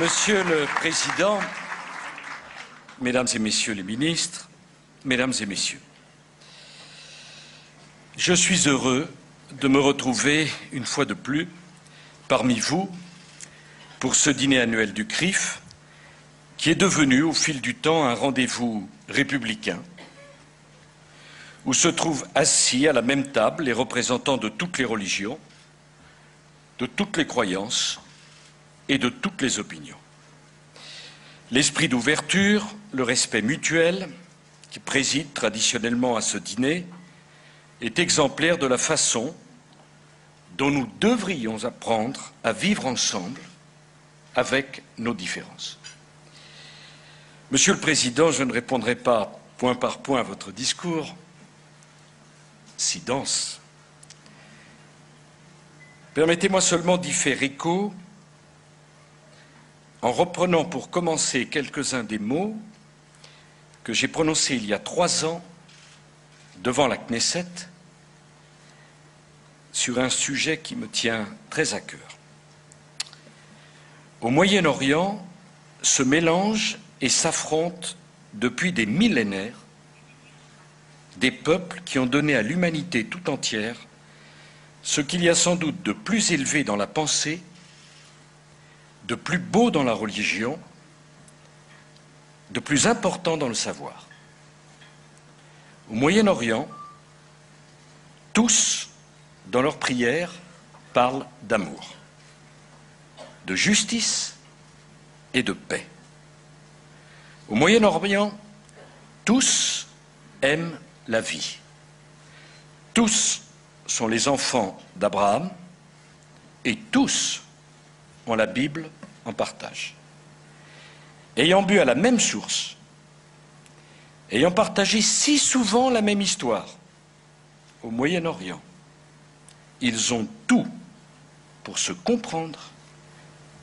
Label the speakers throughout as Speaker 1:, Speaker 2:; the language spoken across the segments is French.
Speaker 1: Monsieur le Président, Mesdames et Messieurs les ministres, Mesdames et Messieurs, je suis heureux de me retrouver une fois de plus parmi vous pour ce dîner annuel du CRIF qui est devenu au fil du temps un rendez-vous républicain où se trouvent assis à la même table les représentants de toutes les religions, de toutes les croyances et de toutes les opinions. L'esprit d'ouverture, le respect mutuel qui préside traditionnellement à ce dîner est exemplaire de la façon dont nous devrions apprendre à vivre ensemble avec nos différences. Monsieur le Président, je ne répondrai pas point par point à votre discours, si dense. Permettez-moi seulement d'y faire écho en reprenant pour commencer quelques-uns des mots que j'ai prononcés il y a 3 ans devant la Knesset sur un sujet qui me tient très à cœur. Au Moyen-Orient se mélangent et s'affrontent depuis des millénaires des peuples qui ont donné à l'humanité tout entière ce qu'il y a sans doute de plus élevé dans la pensée, de plus beau dans la religion, de plus important dans le savoir. Au Moyen-Orient, tous, dans leurs prières, parlent d'amour, de justice et de paix. Au Moyen-Orient, tous aiment la vie. Tous sont les enfants d'Abraham et tous ont la Bible en partage. Ayant bu à la même source, ayant partagé si souvent la même histoire, au Moyen-Orient, ils ont tout pour se comprendre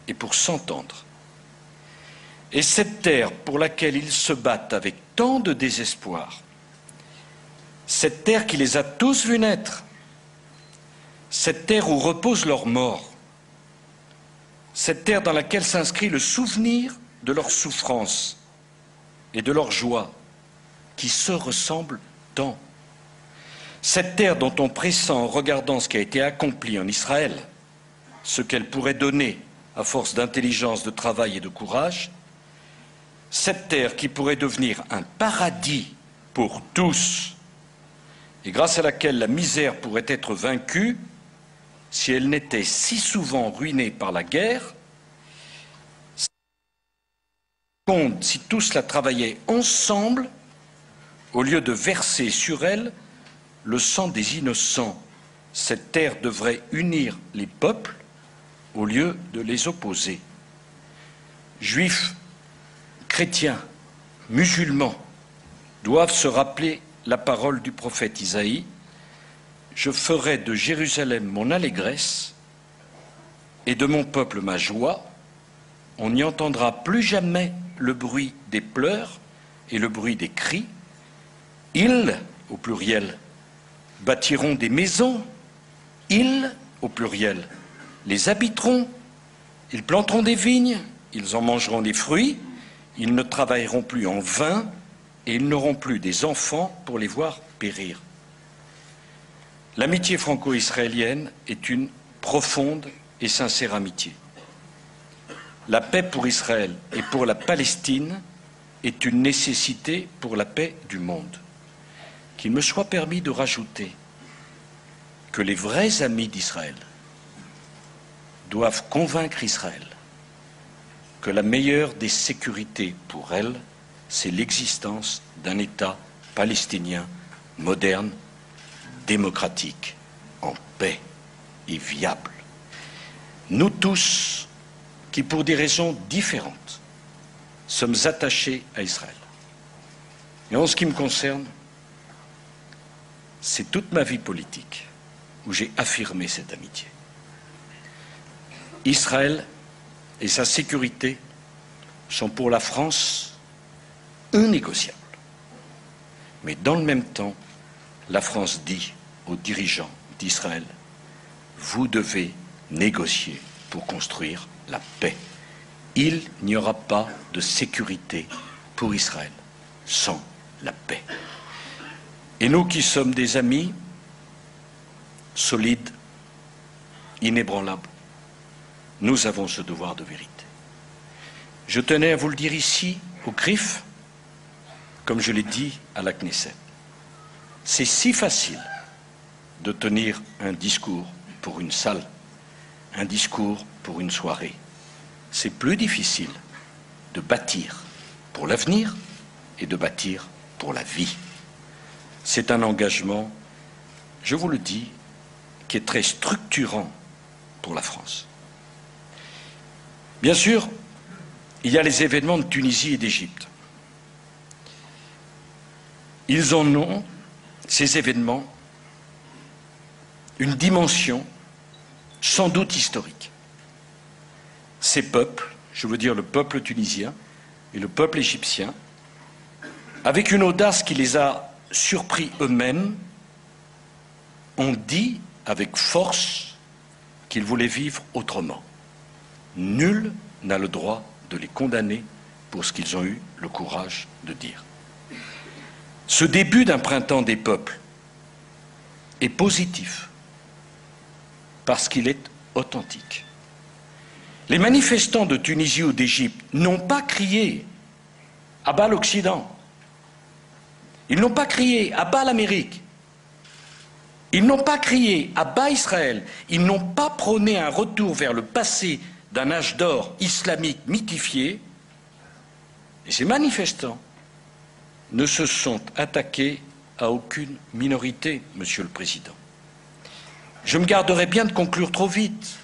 Speaker 1: et pour s'entendre. Et cette terre pour laquelle ils se battent avec tant de désespoir, cette terre qui les a tous vus naître, cette terre où repose leur mort, cette terre dans laquelle s'inscrit le souvenir de leur souffrance et de leur joie, qui se ressemblent tant. Cette terre dont on pressent en regardant ce qui a été accompli en Israël, ce qu'elle pourrait donner à force d'intelligence, de travail et de courage, cette terre qui pourrait devenir un paradis pour tous, et grâce à laquelle la misère pourrait être vaincue si elle n'était si souvent ruinée par la guerre, si tous la travaillaient ensemble, au lieu de verser sur elle le sang des innocents. Cette terre devrait unir les peuples au lieu de les opposer. Juifs, chrétiens, musulmans doivent se rappeler la parole du prophète Isaïe. Je ferai de Jérusalem mon allégresse et de mon peuple ma joie. On n'y entendra plus jamais le bruit des pleurs et le bruit des cris. Ils, au pluriel, bâtiront des maisons. Ils, au pluriel, les habiteront. Ils planteront des vignes. Ils en mangeront des fruits. Ils ne travailleront plus en vain et ils n'auront plus des enfants pour les voir périr. L'amitié franco-israélienne est une profonde et sincère amitié. La paix pour Israël et pour la Palestine est une nécessité pour la paix du monde. Qu'il me soit permis de rajouter que les vrais amis d'Israël doivent convaincre Israël que la meilleure des sécurités pour elle, c'est l'existence d'un État palestinien moderne, démocratique, en paix et viable. Nous tous, qui pour des raisons différentes, sommes attachés à Israël. Et en ce qui me concerne, c'est toute ma vie politique où j'ai affirmé cette amitié. Israël et sa sécurité sont pour la France innégociables. Mais dans le même temps, la France dit aux dirigeants d'Israël, vous devez négocier pour construire la paix. il n'y aura pas de sécurité pour Israël sans la paix. Et nous qui sommes des amis solides, inébranlables, nous avons ce devoir de vérité. Je tenais à vous le dire ici, au CRIF, comme je l'ai dit à la Knesset. C'est si facile de tenir un discours pour une salle, un discours pour une soirée. C'est plus difficile de bâtir pour l'avenir et de bâtir pour la vie. C'est un engagement, je vous le dis, qui est très structurant pour la France. Bien sûr, il y a les événements de Tunisie et d'Égypte. Ils en ont, ces événements, une dimension sans doute historique. Ces peuples, je veux dire le peuple tunisien et le peuple égyptien, avec une audace qui les a surpris eux-mêmes, ont dit avec force qu'ils voulaient vivre autrement. Nul n'a le droit de les condamner pour ce qu'ils ont eu le courage de dire. Ce début d'un printemps des peuples est positif parce qu'il est authentique. Les manifestants de Tunisie ou d'Égypte n'ont pas crié « à bas l'Occident ». Ils n'ont pas crié « à bas l'Amérique ». Ils n'ont pas crié « à bas Israël ». Ils n'ont pas prôné un retour vers le passé d'un âge d'or islamique mythifié. Et ces manifestants ne se sont attaqués à aucune minorité, Monsieur le Président. Je me garderai bien de conclure trop vite.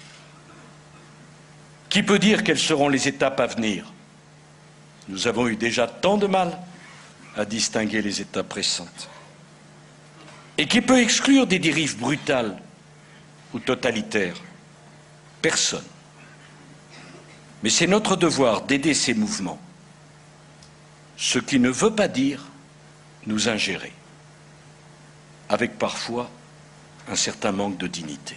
Speaker 1: Qui peut dire quelles seront les étapes à venir? Nous avons eu déjà tant de mal à distinguer les étapes récentes. Et qui peut exclure des dérives brutales ou totalitaires? Personne. Mais c'est notre devoir d'aider ces mouvements, ce qui ne veut pas dire nous ingérer, avec parfois un certain manque de dignité.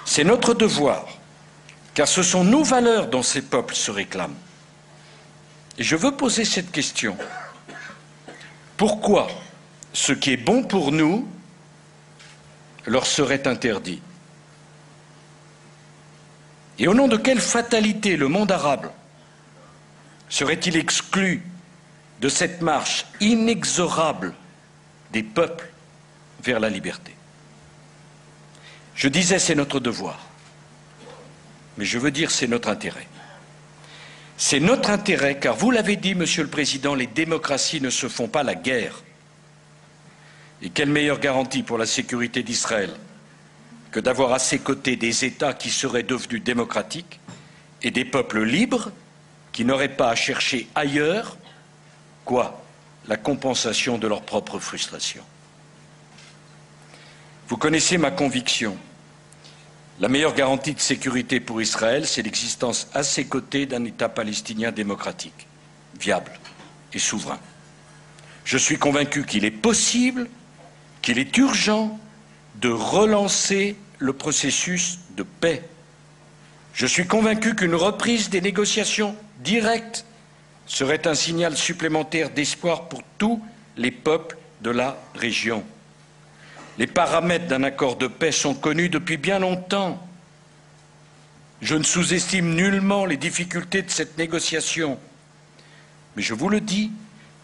Speaker 1: C'est notre devoir, car ce sont nos valeurs dont ces peuples se réclament. Et je veux poser cette question. Pourquoi ce qui est bon pour nous leur serait interdit? Et au nom de quelle fatalité le monde arabe serait-il exclu de cette marche inexorable des peuples vers la liberté? Je disais c'est notre devoir, mais je veux dire c'est notre intérêt. C'est notre intérêt car vous l'avez dit, Monsieur le Président, les démocraties ne se font pas la guerre. Et quelle meilleure garantie pour la sécurité d'Israël que d'avoir à ses côtés des États qui seraient devenus démocratiques et des peuples libres qui n'auraient pas à chercher ailleurs, quoi, la compensation de leur propre frustration. Vous connaissez ma conviction. La meilleure garantie de sécurité pour Israël, c'est l'existence à ses côtés d'un État palestinien démocratique, viable et souverain. Je suis convaincu qu'il est possible, qu'il est urgent de relancer le processus de paix. Je suis convaincu qu'une reprise des négociations directes serait un signal supplémentaire d'espoir pour tous les peuples de la région. Les paramètres d'un accord de paix sont connus depuis bien longtemps. Je ne sous-estime nullement les difficultés de cette négociation. Mais je vous le dis,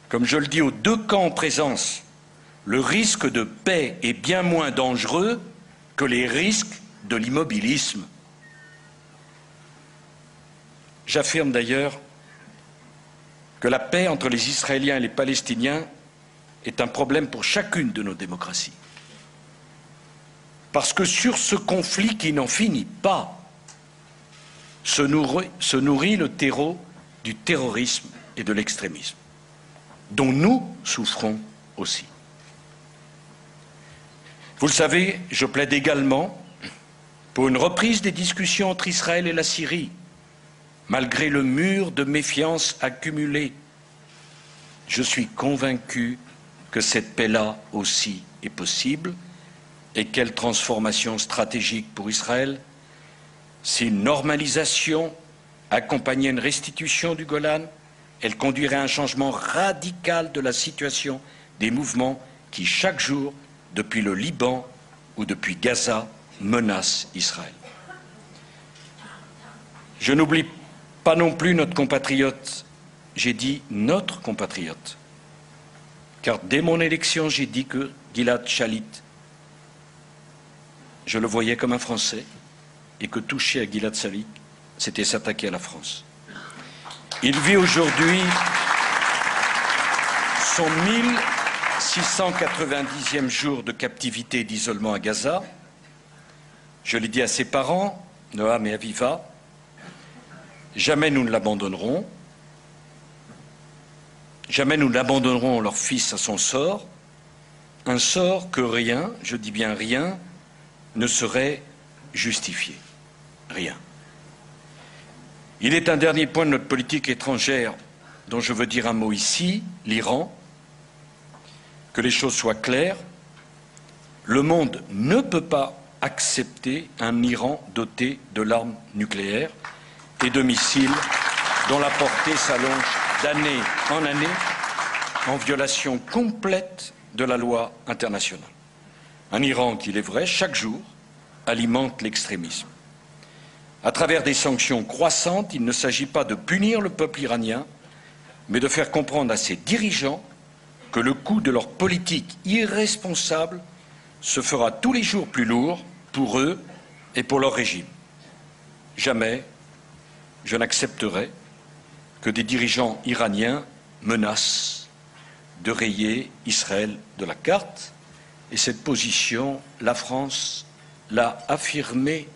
Speaker 1: comme je le dis aux deux camps en présence, le risque de paix est bien moins dangereux que les risques de l'immobilisme. J'affirme d'ailleurs que la paix entre les Israéliens et les Palestiniens est un problème pour chacune de nos démocraties. Parce que sur ce conflit qui n'en finit pas, se nourrit le terreau du terrorisme et de l'extrémisme, dont nous souffrons aussi. Vous le savez, je plaide également pour une reprise des discussions entre Israël et la Syrie, malgré le mur de méfiance accumulé. Je suis convaincu que cette paix-là aussi est possible. Et quelle transformation stratégique pour Israël? C'est une normalisation accompagner une restitution du Golan, elle conduirait à un changement radical de la situation des mouvements qui, chaque jour, depuis le Liban ou depuis Gaza, menacent Israël. Je n'oublie pas non plus notre compatriote, j'ai dit notre compatriote, car dès mon élection, j'ai dit que Gilad Shalit, je le voyais comme un Français, et que toucher à Gilad Shalit, c'était s'attaquer à la France. Il vit aujourd'hui son 1690e jour de captivité et d'isolement à Gaza. Je l'ai dit à ses parents, Noam et Aviva, jamais nous ne l'abandonnerons, jamais nous n'abandonnerons leur fils à son sort, un sort que rien, je dis bien rien, ne saurait justifier. Rien. Il est un dernier point de notre politique étrangère dont je veux dire un mot ici, l'Iran. Que les choses soient claires, le monde ne peut pas accepter un Iran doté de l'arme nucléaire et de missiles dont la portée s'allonge d'année en année en violation complète de la loi internationale. Un Iran qui, il est vrai, chaque jour alimente l'extrémisme. À travers des sanctions croissantes, il ne s'agit pas de punir le peuple iranien, mais de faire comprendre à ses dirigeants que le coût de leur politique irresponsable se fera tous les jours plus lourd pour eux et pour leur régime. Jamais je n'accepterai que des dirigeants iraniens menacent de rayer Israël de la carte, et cette position, la France l'a affirmée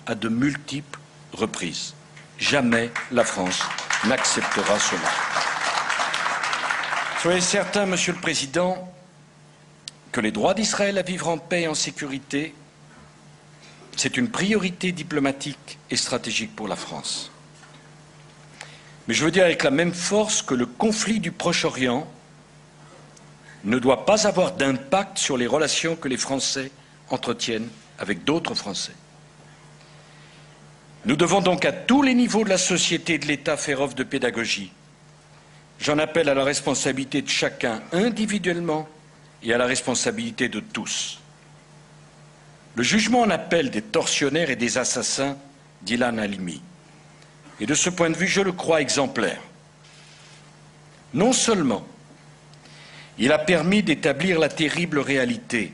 Speaker 1: à de multiples reprises. Jamais la France n'acceptera cela. Soyez certain, Monsieur le Président, que les droits d'Israël à vivre en paix et en sécurité, c'est une priorité diplomatique et stratégique pour la France. Mais je veux dire avec la même force que le conflit du Proche-Orient ne doit pas avoir d'impact sur les relations que les Français entretiennent avec d'autres Français. Nous devons donc à tous les niveaux de la société et de l'État faire œuvre de pédagogie. J'en appelle à la responsabilité de chacun individuellement et à la responsabilité de tous. Le jugement en appel des tortionnaires et des assassins d'Ilan Halimi est de ce point de vue, je le crois, exemplaire. Non seulement il a permis d'établir la terrible réalité,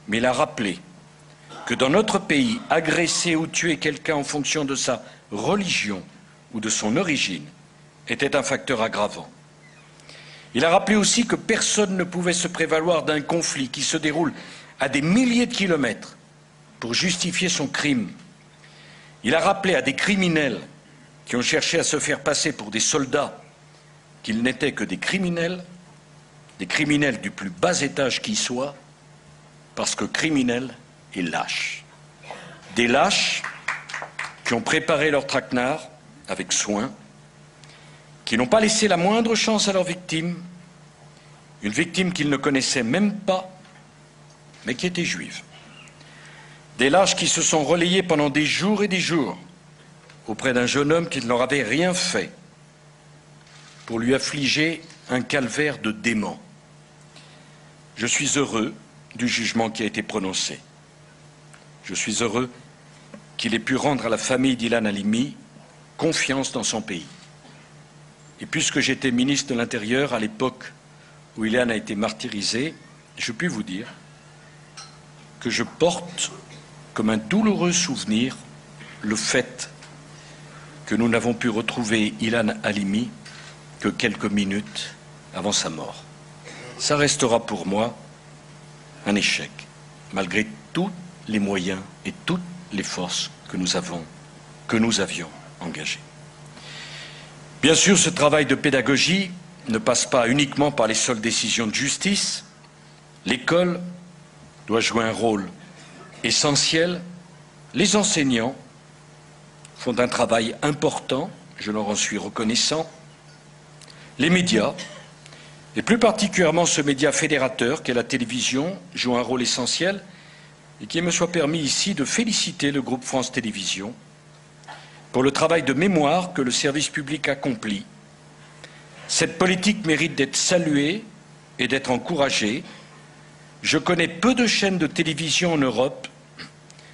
Speaker 1: mais il a rappelé que dans notre pays, agresser ou tuer quelqu'un en fonction de sa religion ou de son origine était un facteur aggravant. Il a rappelé aussi que personne ne pouvait se prévaloir d'un conflit qui se déroule à des milliers de kilomètres pour justifier son crime. Il a rappelé à des criminels qui ont cherché à se faire passer pour des soldats qu'ils n'étaient que des criminels du plus bas étage qui soit, parce que criminels et lâches. Des lâches qui ont préparé leur traquenard avec soin, qui n'ont pas laissé la moindre chance à leur victime, une victime qu'ils ne connaissaient même pas, mais qui était juive. Des lâches qui se sont relayés pendant des jours et des jours auprès d'un jeune homme qui ne leur avait rien fait pour lui affliger un calvaire de démon. Je suis heureux du jugement qui a été prononcé. Je suis heureux qu'il ait pu rendre à la famille d'Ilan Halimi confiance dans son pays. Et puisque j'étais ministre de l'Intérieur à l'époque où Ilan a été martyrisé, je puis vous dire que je porte comme un douloureux souvenir le fait que nous n'avons pu retrouver Ilan Halimi que quelques minutes avant sa mort. Ça restera pour moi un échec, malgré tous les moyens et toutes les forces que nous avions engagées. Bien sûr, ce travail de pédagogie ne passe pas uniquement par les seules décisions de justice. L'école doit jouer un rôle essentiel. Les enseignants font un travail important, je leur en suis reconnaissant. Les médias, et plus particulièrement ce média fédérateur qu'est la télévision, jouent un rôle essentiel, et qu'il me soit permis ici de féliciter le groupe France Télévisions pour le travail de mémoire que le service public accomplit. Cette politique mérite d'être saluée et d'être encouragée. Je connais peu de chaînes de télévision en Europe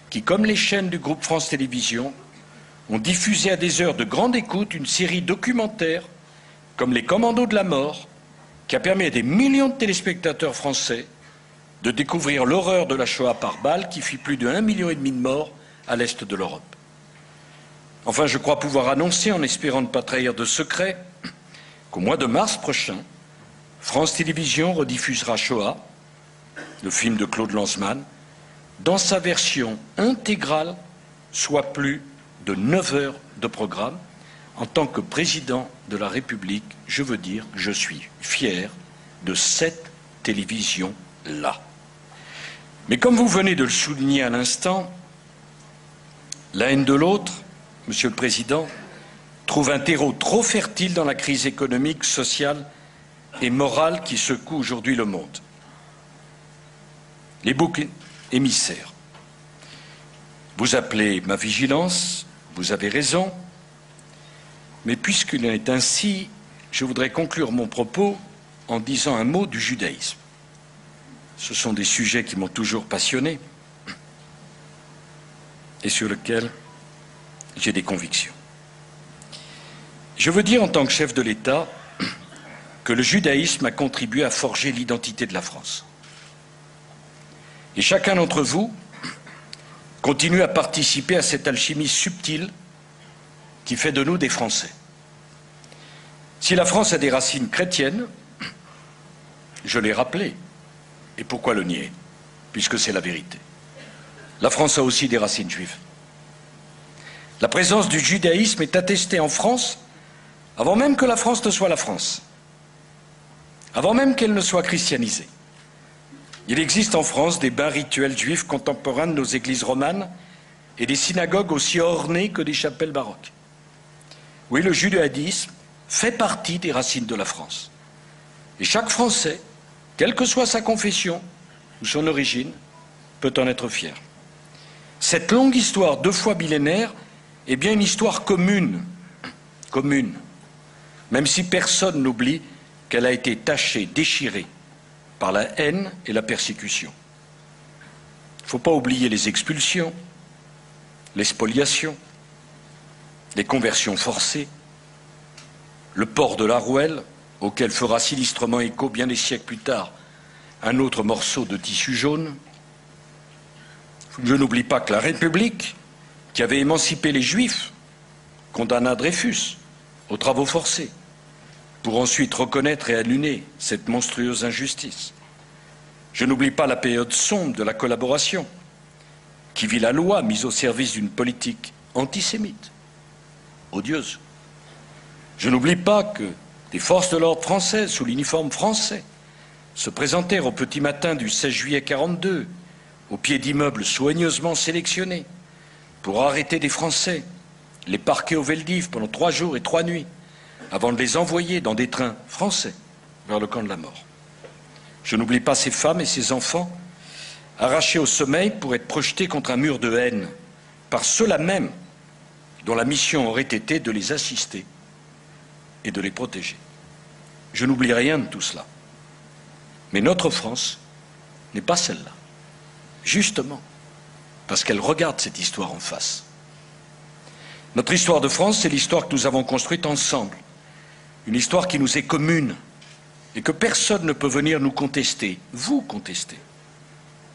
Speaker 1: qui, comme les chaînes du groupe France Télévisions, ont diffusé à des heures de grande écoute une série documentaire comme Les Commandos de la mort, qui a permis à des millions de téléspectateurs français de découvrir l'horreur de la Shoah par balle qui fit plus de 1,5 million de morts à l'est de l'Europe. Enfin, je crois pouvoir annoncer, en espérant ne pas trahir de secret, qu'au mois de mars prochain, France Télévisions rediffusera Shoah, le film de Claude Lanzmann, dans sa version intégrale, soit plus de 9 heures de programme. En tant que président de la République, je veux dire que je suis fier de cette télévision-là. Mais comme vous venez de le souligner à l'instant, la haine de l'autre, Monsieur le Président, trouve un terreau trop fertile dans la crise économique, sociale et morale qui secoue aujourd'hui le monde. Les boucs émissaires. Vous appelez ma vigilance, vous avez raison, mais puisqu'il en est ainsi, je voudrais conclure mon propos en disant un mot du judaïsme. Ce sont des sujets qui m'ont toujours passionné et sur lesquels j'ai des convictions. Je veux dire en tant que chef de l'État que le judaïsme a contribué à forger l'identité de la France. Et chacun d'entre vous continue à participer à cette alchimie subtile qui fait de nous des Français. Si la France a des racines chrétiennes, je l'ai rappelé, et pourquoi le nier, puisque c'est la vérité. La France a aussi des racines juives. La présence du judaïsme est attestée en France avant même que la France ne soit la France, avant même qu'elle ne soit christianisée. Il existe en France des bains rituels juifs contemporains de nos églises romanes et des synagogues aussi ornées que des chapelles baroques. Oui, le judaïsme fait partie des racines de la France. Et chaque Français, quelle que soit sa confession ou son origine, peut en être fier. Cette longue histoire, 2 fois millénaire, est bien une histoire commune, même si personne n'oublie qu'elle a été tachée, déchirée par la haine et la persécution. Il ne faut pas oublier les expulsions, les spoliations, les conversions forcées, le port de la rouelle, auquel fera sinistrement écho bien des siècles plus tard un autre morceau de tissu jaune. Je n'oublie pas que la République, qui avait émancipé les Juifs, condamna Dreyfus aux travaux forcés, pour ensuite reconnaître et annuler cette monstrueuse injustice. Je n'oublie pas la période sombre de la collaboration, qui vit la loi mise au service d'une politique antisémite, odieuse. Je n'oublie pas que des forces de l'ordre françaises, sous l'uniforme français, se présentèrent au petit matin du 16 juillet 1942, au pied d'immeubles soigneusement sélectionnés, pour arrêter des Français, les parquer au Veldiv pendant 3 jours et 3 nuits, avant de les envoyer dans des trains français vers le camp de la mort. Je n'oublie pas ces femmes et ces enfants arrachés au sommeil pour être projetés contre un mur de haine par ceux-là même dont la mission aurait été de les assister et de les protéger. Je n'oublie rien de tout cela. Mais notre France n'est pas celle-là, justement parce qu'elle regarde cette histoire en face. Notre histoire de France, c'est l'histoire que nous avons construite ensemble, une histoire qui nous est commune et que personne ne peut venir nous contester. Vous contestez.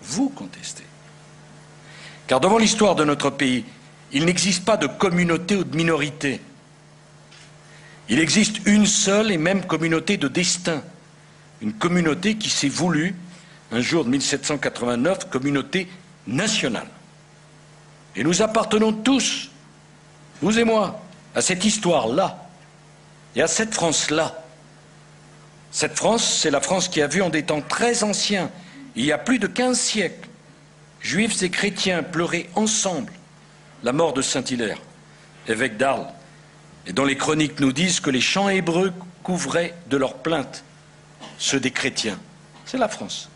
Speaker 1: Vous contestez. Car devant l'histoire de notre pays, il n'existe pas de communauté ou de minorité. Il existe une seule et même communauté de destin, une communauté qui s'est voulue, un jour de 1789, communauté nationale. Et nous appartenons tous, vous et moi, à cette histoire-là et à cette France-là. Cette France, c'est la France qui a vu en des temps très anciens, il y a plus de 15 siècles, juifs et chrétiens pleurer ensemble la mort de Saint-Hilaire, évêque d'Arles, et dont les chroniques nous disent que les chants hébreux couvraient de leurs plaintes ceux des chrétiens. C'est la France.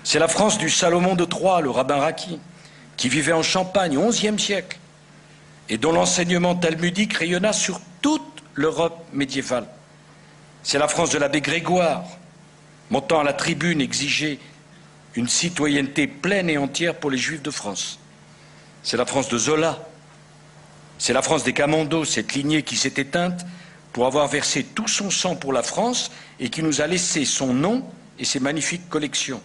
Speaker 1: C'est la France du Salomon de Troyes, le rabbin Raki, qui vivait en Champagne au XIe siècle et dont l'enseignement talmudique rayonna sur toute l'Europe médiévale. C'est la France de l'abbé Grégoire, montant à la tribune exiger une citoyenneté pleine et entière pour les Juifs de France. C'est la France de Zola, c'est la France des Camondo, cette lignée qui s'est éteinte pour avoir versé tout son sang pour la France et qui nous a laissé son nom et ses magnifiques collections,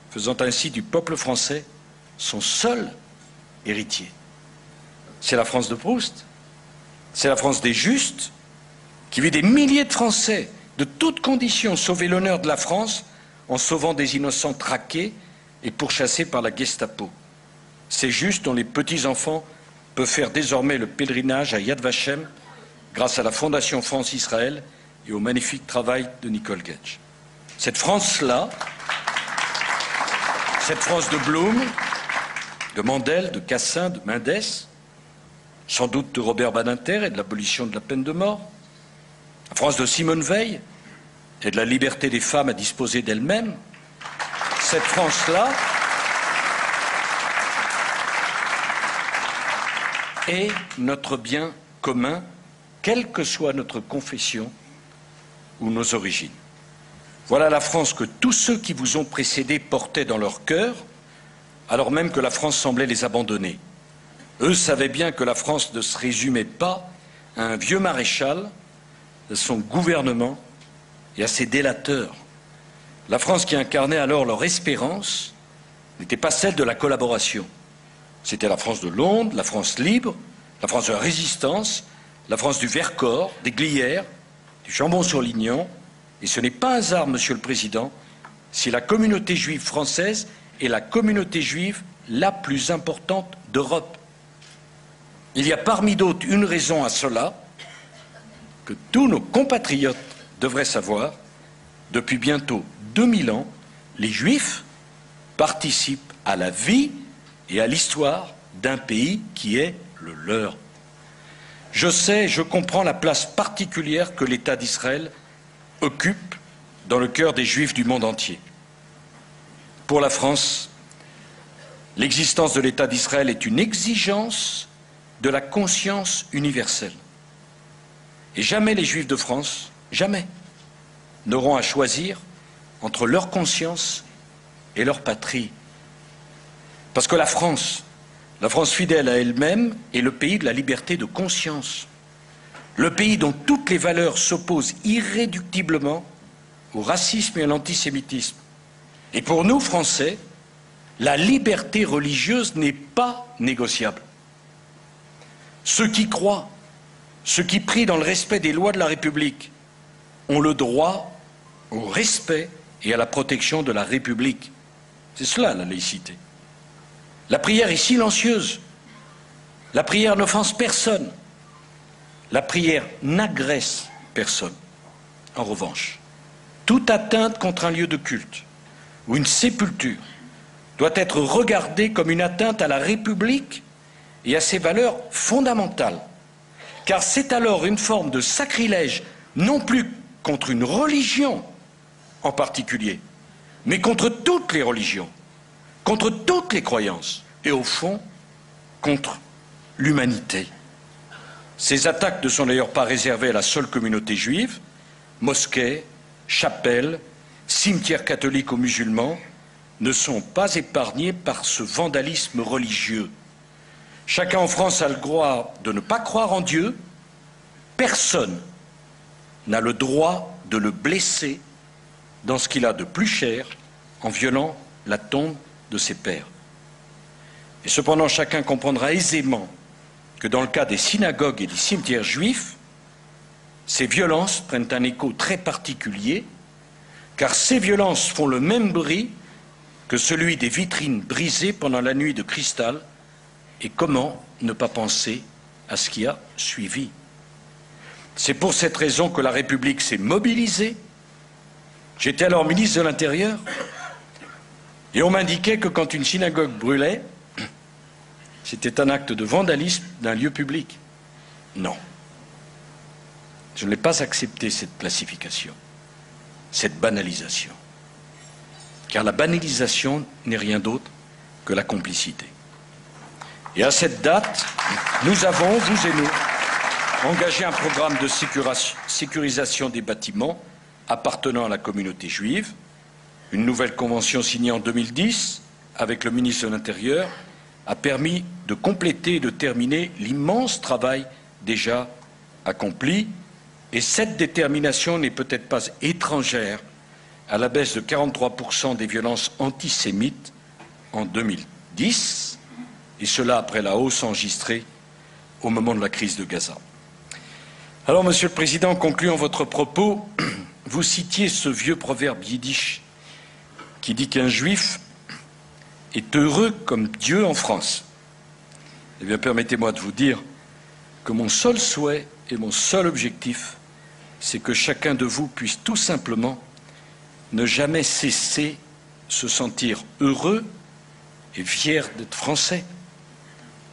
Speaker 1: faisant ainsi du peuple français son seul héritier. C'est la France de Proust, c'est la France des justes, qui vit des milliers de Français de toutes conditions sauver l'honneur de la France en sauvant des innocents traqués et pourchassés par la Gestapo. C'est juste dont les petits-enfants peuvent faire désormais le pèlerinage à Yad Vashem grâce à la Fondation France-Israël et au magnifique travail de Nicole Gage. Cette France-là, cette France de Blum, de Mandel, de Cassin, de Mendès, sans doute de Robert Badinter et de l'abolition de la peine de mort, la France de Simone Veil et de la liberté des femmes à disposer d'elles-mêmes, cette France-là est notre bien commun, quelle que soit notre confession ou nos origines. Voilà la France que tous ceux qui vous ont précédés portaient dans leur cœur, alors même que la France semblait les abandonner. Eux savaient bien que la France ne se résumait pas à un vieux maréchal, à son gouvernement et à ses délateurs. La France qui incarnait alors leur espérance n'était pas celle de la collaboration. C'était la France de Londres, la France libre, la France de la résistance, la France du Vercors, des Glières, du Chambon-sur-Lignon. Et ce n'est pas un hasard, Monsieur le Président, si la communauté juive française est la communauté juive la plus importante d'Europe. Il y a parmi d'autres une raison à cela que tous nos compatriotes devraient savoir. Depuis bientôt 2000 ans, les Juifs participent à la vie et à l'histoire d'un pays qui est le leur. Je sais, je comprends la place particulière que l'État d'Israël occupe dans le cœur des Juifs du monde entier. Pour la France, l'existence de l'État d'Israël est une exigence de la conscience universelle. Et jamais les Juifs de France, jamais, n'auront à choisir entre leur conscience et leur patrie. Parce que la France fidèle à elle-même, est le pays de la liberté de conscience, le pays dont toutes les valeurs s'opposent irréductiblement au racisme et à l'antisémitisme. Et pour nous, Français, la liberté religieuse n'est pas négociable. Ceux qui croient, ceux qui prient dans le respect des lois de la République, ont le droit au respect et à la protection de la République. C'est cela, la laïcité. La prière est silencieuse. La prière n'offense personne. La prière n'agresse personne. En revanche, toute atteinte contre un lieu de culte ou une sépulture doit être regardée comme une atteinte à la République et à ses valeurs fondamentales. Car c'est alors une forme de sacrilège, non plus contre une religion en particulier, mais contre toutes les religions, contre toutes les croyances, et au fond, contre l'humanité. Ces attaques ne sont d'ailleurs pas réservées à la seule communauté juive. Mosquées, chapelles, cimetières catholiques ou musulmans ne sont pas épargnés par ce vandalisme religieux. Chacun en France a le droit de ne pas croire en Dieu. Personne n'a le droit de le blesser dans ce qu'il a de plus cher en violant la tombe de ses pères. Et cependant, chacun comprendra aisément que dans le cas des synagogues et des cimetières juifs, ces violences prennent un écho très particulier, car ces violences font le même bruit que celui des vitrines brisées pendant la nuit de cristal. Et comment ne pas penser à ce qui a suivi? C'est pour cette raison que la République s'est mobilisée. J'étais alors ministre de l'Intérieur et on m'indiquait que quand une synagogue brûlait, c'était un acte de vandalisme d'un lieu public. Non. Je n'ai pas accepté cette classification, cette banalisation. Car la banalisation n'est rien d'autre que la complicité. Et à cette date, nous avons, vous et nous, engagé un programme de sécurisation des bâtiments appartenant à la communauté juive. Une nouvelle convention signée en 2010 avec le ministre de l'Intérieur a permis de compléter et de terminer l'immense travail déjà accompli. Et cette détermination n'est peut-être pas étrangère à la baisse de 43% des violences antisémites en 2010, et cela après la hausse enregistrée au moment de la crise de Gaza. Alors, Monsieur le Président, concluant votre propos, vous citiez ce vieux proverbe yiddish qui dit qu'un juif est heureux comme Dieu en France. Eh bien, permettez-moi de vous dire que mon seul souhait et mon seul objectif, c'est que chacun de vous puisse tout simplement ne jamais cesser se sentir heureux et fier d'être français.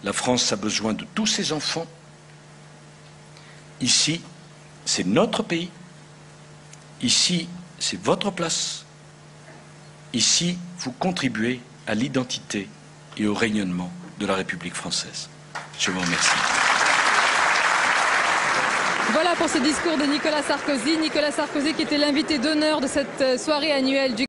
Speaker 1: La France a besoin de tous ses enfants. Ici, c'est notre pays. Ici, c'est votre place. Ici, vous contribuez à l'identité et au rayonnement de la République française. Je vous remercie.
Speaker 2: Voilà pour ce discours de Nicolas Sarkozy. Nicolas Sarkozy qui était l'invité d'honneur de cette soirée annuelle du